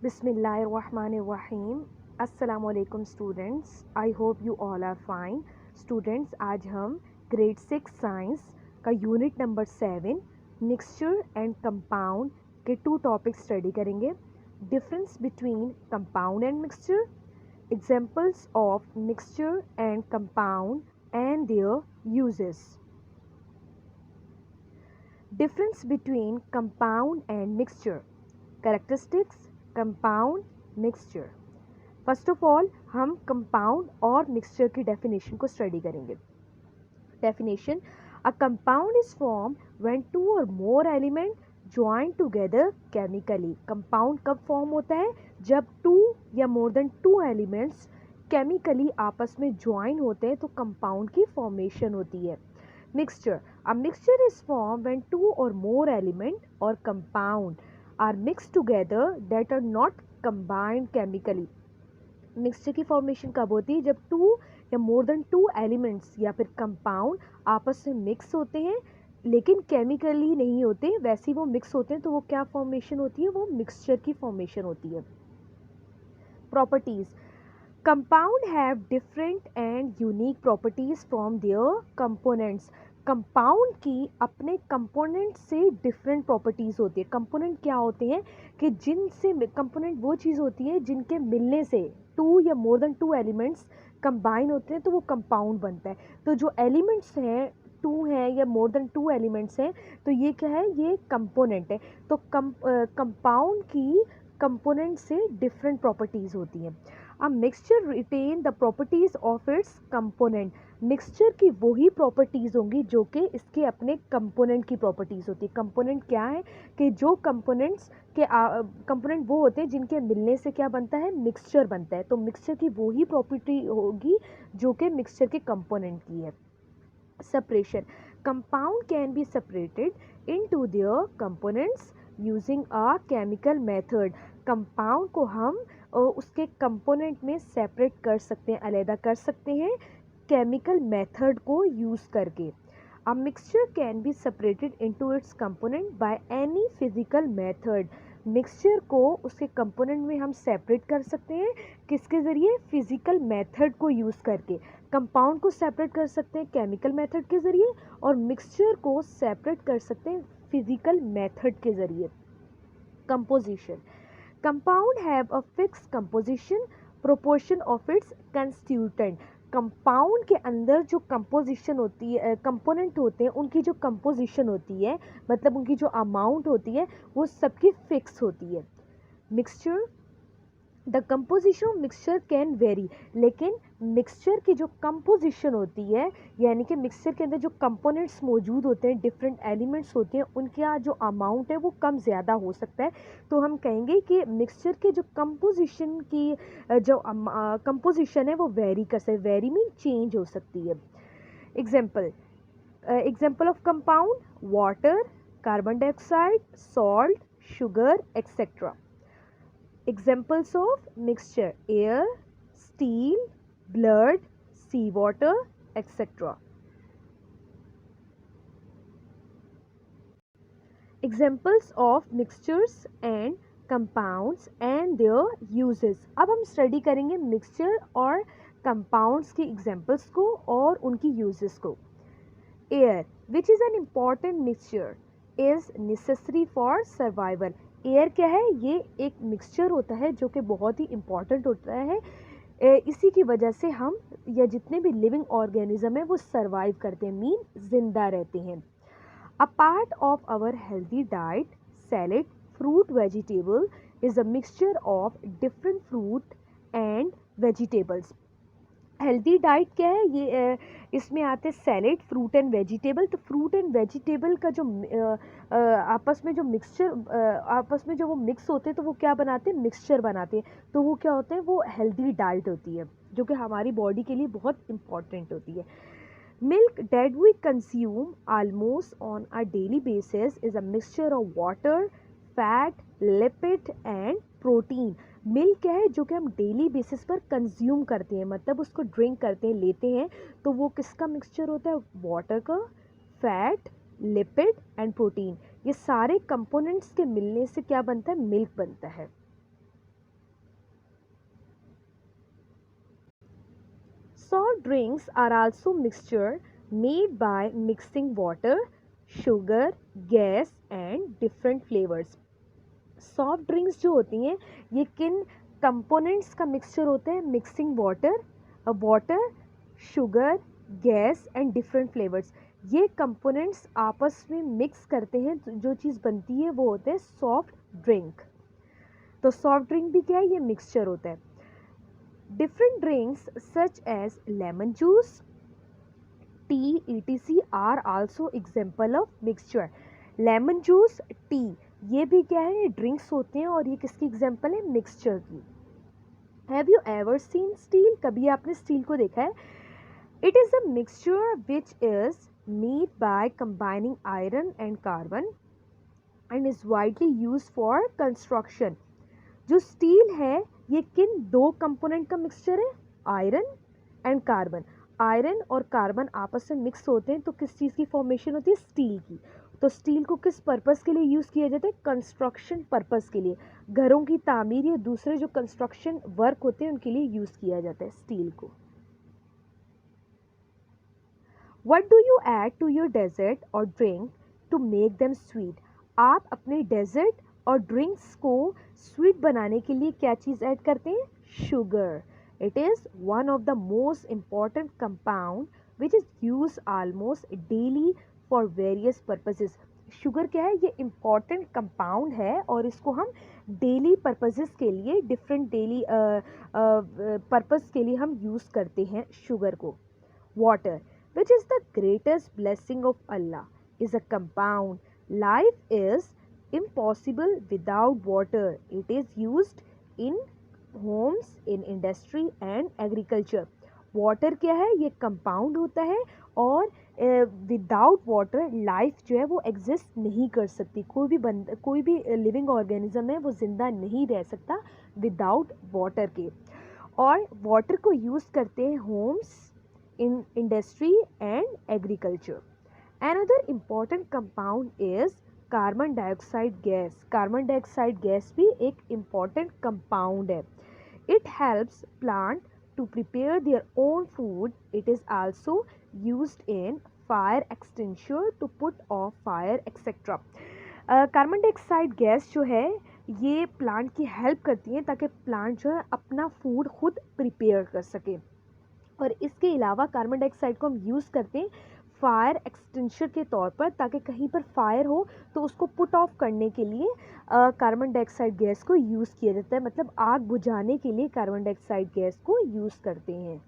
बिस्मिल्लाहिर्रहमानिर्रहीम। अस्सलाम वालेकुम students, I hope you all are fine. Students, आज हम ग्रेड 6 साइंस का unit number 7 mixture and compound के 2 टॉपिक्स स्टडी करेंगे। Difference between compound and mixture, examples of mixture and compound and their uses. Difference between compound and mixture, characteristics compound mixture. First of all हम compound और mixture की definition को study करेंगे। Definition: a compound is form when 2 और मोर element join together chemically. Compound कब form होता है? जब 2 या मोर देन 2 एलिमेंट्स केमिकली आपस में ज्वाइन होते हैं तो कंपाउंड की फॉर्मेशन होती है। Mixture: a mixture is form when 2 और मोर एलिमेंट और compound are mixed together that are not combined chemically। Mixture की फॉर्मेशन कब होती है? जब 2 या मोर देन 2 एलिमेंट्स या फिर कंपाउंड आपस में मिक्स होते हैं लेकिन केमिकली नहीं होते, वैसे ही वो मिक्स होते हैं तो वो क्या फॉर्मेशन होती है? वो मिक्सचर की फॉर्मेशन होती है। Properties: compound have different and unique properties from there components. Compound की अपने कंपोनेंट से डिफरेंट प्रॉपर्टीज़ होती है। कंपोनेंट क्या होते हैं? कि जिनसे कंपोनेंट वो चीज़ होती है जिनके मिलने से 2 या मोर देन 2 एलिमेंट्स कंबाइन होते हैं तो वो कंपाउंड बनता है। तो जो एलिमेंट्स हैं 2 हैं या मोर देन 2 एलिमेंट्स हैं तो ये क्या है? ये कंपोनेंट है। तो कंपाउंड की कंपोनेंट से डिफरेंट प्रॉपर्टीज़ होती हैं। A mixture retain the properties of its component. Mixture की वही प्रॉपर्टीज़ होंगी जो कि इसके अपने कंपोनेंट की प्रॉपर्टीज़ होती है। कंपोनेंट क्या है? कि जो कंपोनेंट्स के कंपोनेंट वो होते हैं जिनके मिलने से क्या बनता है? मिक्सचर बनता है। तो मिक्सचर की वही प्रॉपर्टी होगी जो कि मिक्सचर के कंपोनेंट की है। Separation: compound can be separated into their components using a chemical method। Compound को हम उसके कंपोनेंट में सेपरेट कर सकते हैं, अलग कर सकते हैं केमिकल मेथड को यूज़ करके। A mixture can be separated into its component by any physical method। Mixture को उसके कंपोनेंट में हम सेपरेट कर सकते हैं किसके ज़रिए? फिजिकल मेथड को यूज़ करके। कंपाउंड को सेपरेट कर सकते हैं केमिकल मेथड के ज़रिए और मिक्सचर को सेपरेट कर सकते हैं फिजिकल मेथड के ज़रिए। Composition: compound have a fix composition proportion of its constituent. Compound के अंदर जो कंपोजिशन होती है, कंपोनेंट होते हैं, उनकी जो कंपोजिशन होती है मतलब उनकी जो अमाउंट होती है वो सबकी फिक्स होती है। Mixture: the composition of mixture can very. लेकिन मिक्सचर की जो कंपोजिशन होती है यानी कि मिक्सचर के अंदर जो कंपोनेंट्स मौजूद होते हैं, डिफरेंट एलिमेंट्स होते हैं, उनका जो अमाउंट है वो कम ज़्यादा हो सकता है। तो हम कहेंगे कि मिक्सचर के जो कंपोजिशन की जो कंपोजिशन है वो वेरी कर सकते, वेरी मीन चेंज हो सकती है। Example: example of compound: water, carbon dioxide, salt, sugar etcetera. Examples of mixture: air, steel, blood, seawater, etc. Examples of mixtures and compounds and their uses। अब हम study करेंगे mixture और compounds की examples को और उनकी यूजेस को। Air, which is an important mixture, is necessary for survival. Air क्या है? ये एक मिक्सचर होता है जो कि बहुत ही इम्पॉर्टेंट होता है। इसी की वजह से हम या जितने भी लिविंग ऑर्गेनिज्म है वो सर्वाइव करते हैं, मीन जिंदा रहते हैं। A part of our healthy diet, salad, fruit, vegetable is a mixture of different fruit and vegetables. Healthy diet क्या है? ये इसमें आते हैं सैलेड, फ्रूट एंड वेजिटेबल। तो फ्रूट एंड वेजिटेबल का जो आपस में जो मिक्सचर आपस में जो वो मिक्स होते हैं तो वो क्या बनाते हैं? मिक्सचर बनाते हैं। तो वो क्या होते हैं? वो हेल्दी डाइट होती है जो कि हमारी बॉडी के लिए बहुत इंपॉर्टेंट होती है। Milk that we consume almost on a daily basis is a mixture of water, fat, lipid and protein। Milk क्या है? जो कि हम डेली बेसिस पर कंज्यूम करते हैं, मतलब उसको ड्रिंक करते हैं, लेते हैं, तो वो किसका मिक्सचर होता है? वाटर का, फैट, लिपिड एंड प्रोटीन। ये सारे कंपोनेंट्स के मिलने से क्या बनता है? मिल्क बनता है। Soft drinks are also mixture made by mixing water, sugar, gas and different flavors. Soft drinks जो होती हैं ये किन कंपोनेंट्स का मिक्सचर होता है? Mixing water, sugar, gas and different flavours. ये कंपोनेंट्स आपस में मिक्स करते हैं जो चीज़ बनती है वो होता है सॉफ्ट ड्रिंक. तो सॉफ्ट ड्रिंक भी क्या है? ये मिक्सचर होता है. Different drinks such as lemon juice, tea etc are also example of mixture. Lemon juice, tea, ये भी क्या है? ड्रिंक्स होते हैं और ये किसकी एग्जाम्पल है? मिक्सचर की. Have you ever seen steel? कभी आपने स्टील को देखा है? It is a mixture which is made by combining iron and carbon and is widely use for construction. जो स्टील है ये किन दो कंपोनेंट का मिक्सचर है? Iron and carbon. आयरन और कार्बन आपस में मिक्स होते हैं तो किस चीज़ की फॉर्मेशन होती है? स्टील की. तो स्टील को किस पर्पस के लिए यूज़ किया जाता है? कंस्ट्रक्शन पर्पस के लिए. घरों की तामीर या दूसरे जो कंस्ट्रक्शन वर्क होते हैं उनके लिए यूज़ किया जाता है स्टील को. What do you add to your dessert or drink to make them sweet? आप अपने डेजर्ट और ड्रिंक्स को स्वीट बनाने के लिए क्या चीज़ ऐड करते हैं? Sugar. It is one of the most important compound which is use almost daily for various purposes. Sugar क्या है? ये इम्पॉर्टेंट कंपाउंड है और इसको हम डेली पर्पसेस के लिए डिफरेंट डेली पर्पस के लिए हम यूज़ करते हैं शुगर को. Water, which is the greatest blessing of Allah, is a compound. Life is impossible without water. It is used in homes, in industry and agriculture. Water क्या है? ये compound होता है और विदाउट वाटर लाइफ जो है वो एग्जिस्ट नहीं कर सकती. कोई भी लिविंग ऑर्गेनिज्म है वो ज़िंदा नहीं रह सकता विदाउट वाटर के. और वाटर को यूज़ करते हैं Holmes, in industry and agriculture. Another important compound is carbon dioxide gas. Carbon dioxide gas भी एक important compound है. It helps plant to prepare their own food. It is also used in fire extinguisher to put off fire etc. Carbon dioxide gas जो है ये plant की help करती है ताकि प्लांट जो है अपना फूड खुद प्रिपेयर कर सके. और इसके अलावा कार्बन डाइऑक्साइड को हम यूज़ करते हैं फायर एक्सटिंक्शर के तौर पर ताकि कहीं पर फायर हो तो उसको पुट ऑफ करने के लिए कार्बन डाइऑक्साइड गैस को यूज़ किया जाता है. मतलब आग बुझाने के लिए कार्बन डाइऑक्साइड गैस को यूज़ करते हैं.